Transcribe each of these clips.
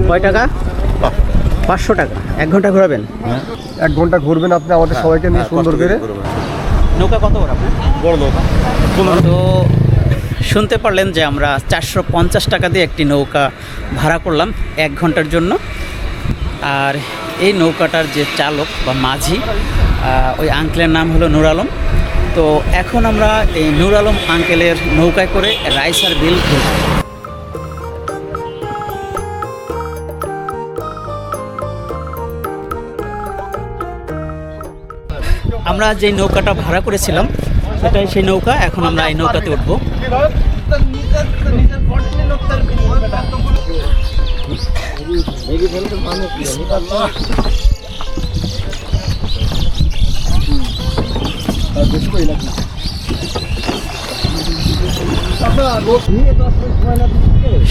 কয় টাকা? 500 টাকা। 1 ঘন্টা ঘোরাবেন? 1 ঘন্টা ঘুরবেন আপনি আমাদের সবাইকে নিয়ে সুন্দর করে। নৌকা কত বড় আপনার? বড় নৌকা। তো শুনতে পারলেন যে আমরা 450 টাকা দিয়ে একটি নৌকা ভাড়া করলাম 1 ঘন্টার জন্য। আর এই নৌকাটার যে চালক বা মাঝি ওই আঙ্কেলের নাম হলো নূর আলম। তো এখন আমরা এই নূর আলম আঙ্কেলের নৌকায় করে রাইসার বিল ঘুরব। আমরা যে নৌকাটা ভাড়া করেছিলাম সেটাই সেই নৌকা। এখন আমরা এই নৌকাতে উঠবো।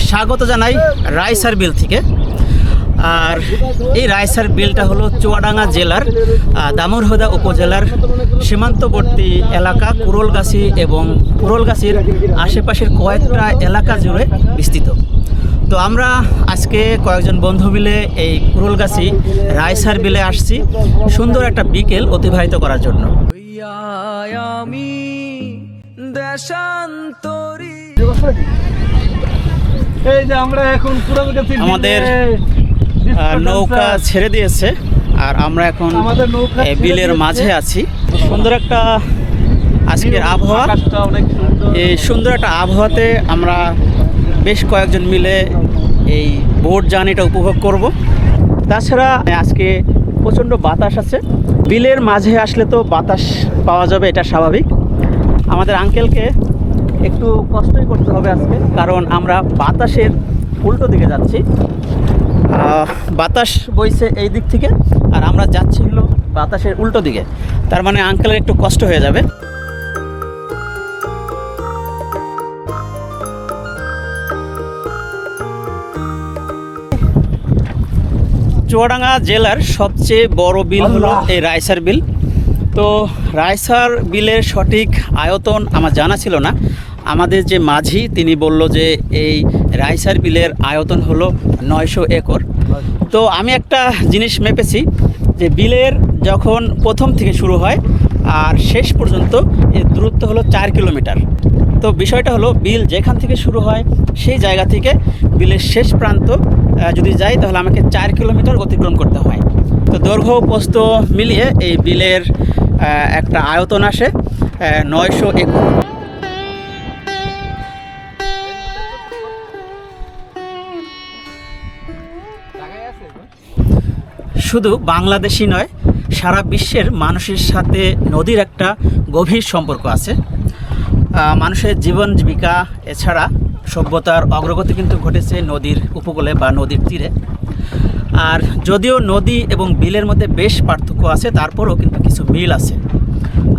স্বাগত জানাই রাইসার বিল থেকে। আর এই রাইসার বিলটা হলো চুয়াডাঙ্গা জেলার দামুড়হুদা উপজেলার সীমান্তবর্তী এলাকা কুরলগাছি এবং কুরলগাছির আশেপাশের কয়েকটা এলাকা জুড়ে বিস্তৃত। তো আমরা আজকে কয়েকজন বন্ধু মিলে এই কুরলগাছি রাইসার বিলে আসছি সুন্দর একটা বিকেল অতিবাহিত করার জন্য। এই যে আমরা এখন আমাদের নৌকা ছেড়ে দিয়েছে আর আমরা এখন বিলের মাঝে আছি। সুন্দর একটা আজকের আবহাওয়া। এই সুন্দর একটা আবহাওয়াতে আমরা বেশ কয়েকজন মিলে এই বোট জার্নিটা উপভোগ করব। তাছাড়া আজকে প্রচণ্ড বাতাস আছে। বিলের মাঝে আসলে তো বাতাস পাওয়া যাবে, এটা স্বাভাবিক। আমাদের আঙ্কেলকে একটু কষ্টই করতে হবে আজকে, কারণ আমরা বাতাসের উল্টো দিকে যাচ্ছি। বাতাস বইছে এই দিক থেকে আর আমরা যাচ্ছি হলো বাতাসের উল্টো দিকে। তার মানে আঙ্কেলের একটু কষ্ট হয়ে যাবে। চুয়াডাঙ্গা জেলার সবচেয়ে বড় বিল হলো এই রাইসার বিল। তো রাইসার বিলের সঠিক আয়তন আমার জানা ছিল না। আমাদের যে মাঝি তিনি বলল যে এই রাইসার বিলের আয়তন হলো 900 একর। তো আমি একটা জিনিস মেপেছি যে বিলের যখন প্রথম থেকে শুরু হয় আর শেষ পর্যন্ত এর দূরত্ব হলো 4 কিলোমিটার। তো বিষয়টা হলো বিল যেখান থেকে শুরু হয় সেই জায়গা থেকে বিলের শেষ প্রান্ত যদি যাই তাহলে আমাকে 4 কিলোমিটার অতিক্রম করতে হয়। তো দৈর্ঘ্য প্রস্থ মিলিয়ে এই বিলের একটা আয়তন আসে 900 একর। শুধু বাংলাদেশি নয়, সারা বিশ্বের মানুষের সাথে নদীর একটা গভীর সম্পর্ক আছে। মানুষের জীবন জীবিকা এছাড়া সভ্যতার অগ্রগতি কিন্তু ঘটেছে নদীর উপকূলে বা নদীর তীরে। আর যদিও নদী এবং বিলের মধ্যে বেশ পার্থক্য আছে, তারপরেও কিন্তু কিছু মিল আছে।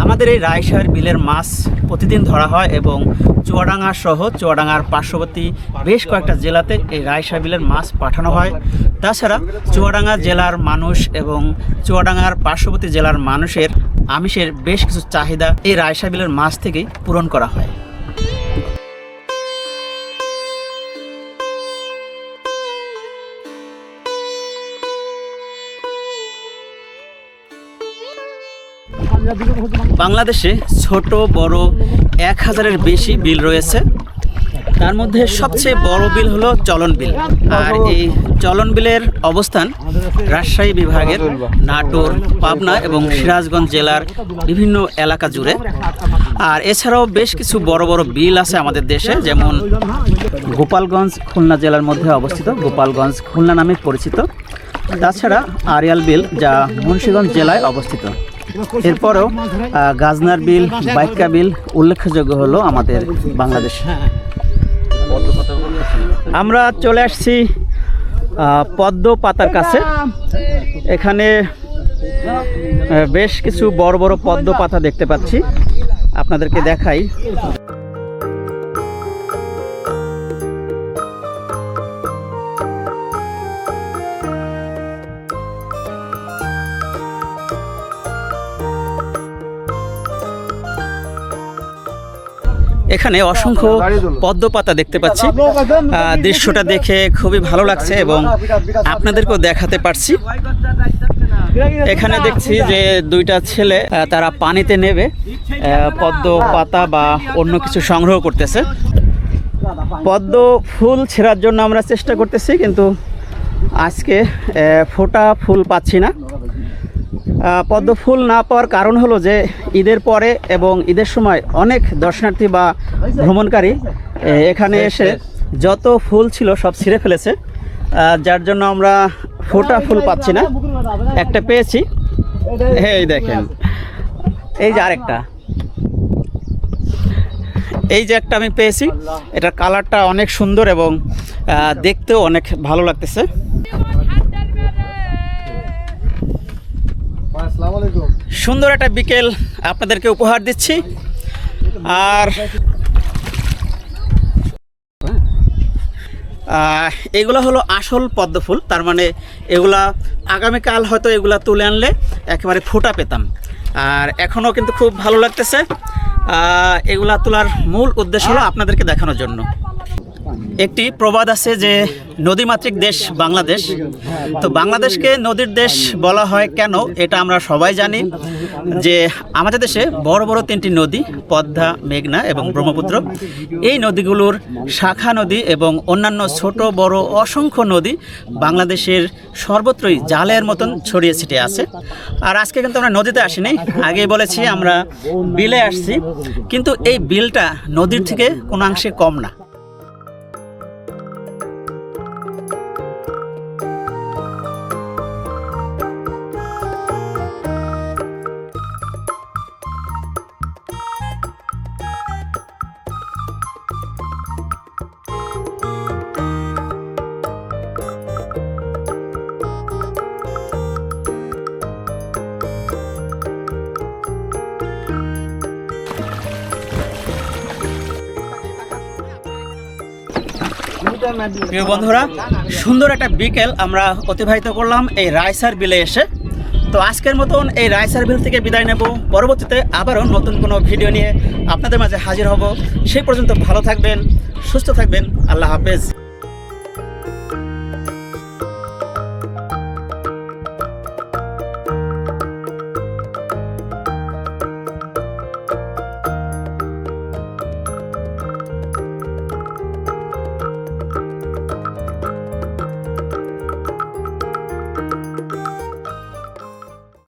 আমাদের এই রাইসার বিলের মাছ প্রতিদিন ধরা হয় এবং চুয়াডাঙ্গা সহ চুয়াডাঙ্গার পার্শ্ববর্তী বেশ কয়েকটা জেলাতে এই রাইসার বিলের মাছ পাঠানো হয়। তাছাড়া চুয়াডাঙ্গা জেলার মানুষ এবং চুয়াডাঙ্গার পার্শ্ববর্তী জেলার মানুষের আমিষের বেশ কিছু চাহিদা এই রাইসার বিলের মাছ থেকেই পূরণ করা হয়। বাংলাদেশে ছোট বড় 1000-এর বেশি বিল রয়েছে। তার মধ্যে সবচেয়ে বড় বিল হলো চলন বিল। আর এই চলন বিলের অবস্থান রাজশাহী বিভাগের নাটোর, পাবনা এবং সিরাজগঞ্জ জেলার বিভিন্ন এলাকা জুড়ে। আর এছাড়াও বেশ কিছু বড় বড় বিল আছে আমাদের দেশে, যেমন গোপালগঞ্জ খুলনা জেলার মধ্যে অবস্থিত, গোপালগঞ্জ খুলনা নামে পরিচিত। তাছাড়া আরিয়াল বিল যা মুন্সিগঞ্জ জেলায় অবস্থিত। এরপরেও গাজনার বিল, বাইক্কা বিল উল্লেখযোগ্য হলো আমাদের বাংলাদেশে। আমরা চলে আসছি পদ্ম পাতার কাছে। এখানে বেশ কিছু বড় বড় পদ্ম পাতা দেখতে পাচ্ছি, আপনাদেরকে দেখাই। এখানে অসংখ্য পদ্ম পাতা দেখতে পাচ্ছি। দৃশ্যটা দেখে খুবই ভালো লাগছে এবং আপনাদেরকেও দেখাতে পারছি। এখানে দেখছি যে দুইটা ছেলে তারা পানিতে নেবে পদ্ম পাতা বা অন্য কিছু সংগ্রহ করতেছে। পদ্ম ফুল ছেঁড়ার জন্য আমরা চেষ্টা করতেছি, কিন্তু আজকে ফোটা ফুল পাচ্ছি না। পদ্ম ফুল না পাওয়ার কারণ হলো যে ঈদের পরে এবং ঈদের সময় অনেক দর্শনার্থী বা ভ্রমণকারী এখানে এসে যত ফুল ছিল সব ছিঁড়ে ফেলেছে, যার জন্য আমরা ফোটা ফুল পাচ্ছি না। একটা পেয়েছি, এই দেখেন, এই যে আরেকটা, এই যে একটা আমি পেয়েছি। এটার কালারটা অনেক সুন্দর এবং দেখতেও অনেক ভালো লাগতেছে। সুন্দর একটা বিকেল আপনাদেরকে উপহার দিচ্ছি। আর এগুলো হলো আসল পদ্ম ফুল, তার মানে এগুলা আগামীকাল হয়তো এগুলা তুলে আনলে একেবারে ফোটা পেতাম। আর এখনও কিন্তু খুব ভালো লাগতেছে। এগুলা তোলার মূল উদ্দেশ্য হলো আপনাদেরকে দেখানোর জন্য। একটি প্রবাদ আছে যে নদীমাতৃক দেশ বাংলাদেশ। তো বাংলাদেশকে নদীর দেশ বলা হয় কেন, এটা আমরা সবাই জানি যে আমাদের দেশে বড় বড় তিনটি নদী, পদ্মা, মেঘনা এবং ব্রহ্মপুত্র। এই নদীগুলোর শাখা নদী এবং অন্যান্য ছোট বড় অসংখ্য নদী বাংলাদেশের সর্বত্রই জালের মতন ছড়িয়ে ছিটিয়ে আছে। আর আজকে কিন্তু আমরা নদীতে আসিনি, আগেই বলেছি আমরা বিলে আসছি, কিন্তু এই বিলটা নদীর থেকে কোনো অংশে কম না। প্রিয় বন্ধুরা, সুন্দর একটা বিকেল আমরা অতিবাহিত করলাম এই রায়সার বিলে এসে। তো আজকের মতন এই রায়সার বিল থেকে বিদায় নেব। পরবর্তীতে আবারও নতুন কোনো ভিডিও নিয়ে আপনাদের মাঝে হাজির হব। সেই পর্যন্ত ভালো থাকবেন, সুস্থ থাকবেন। আল্লাহ হাফেজ।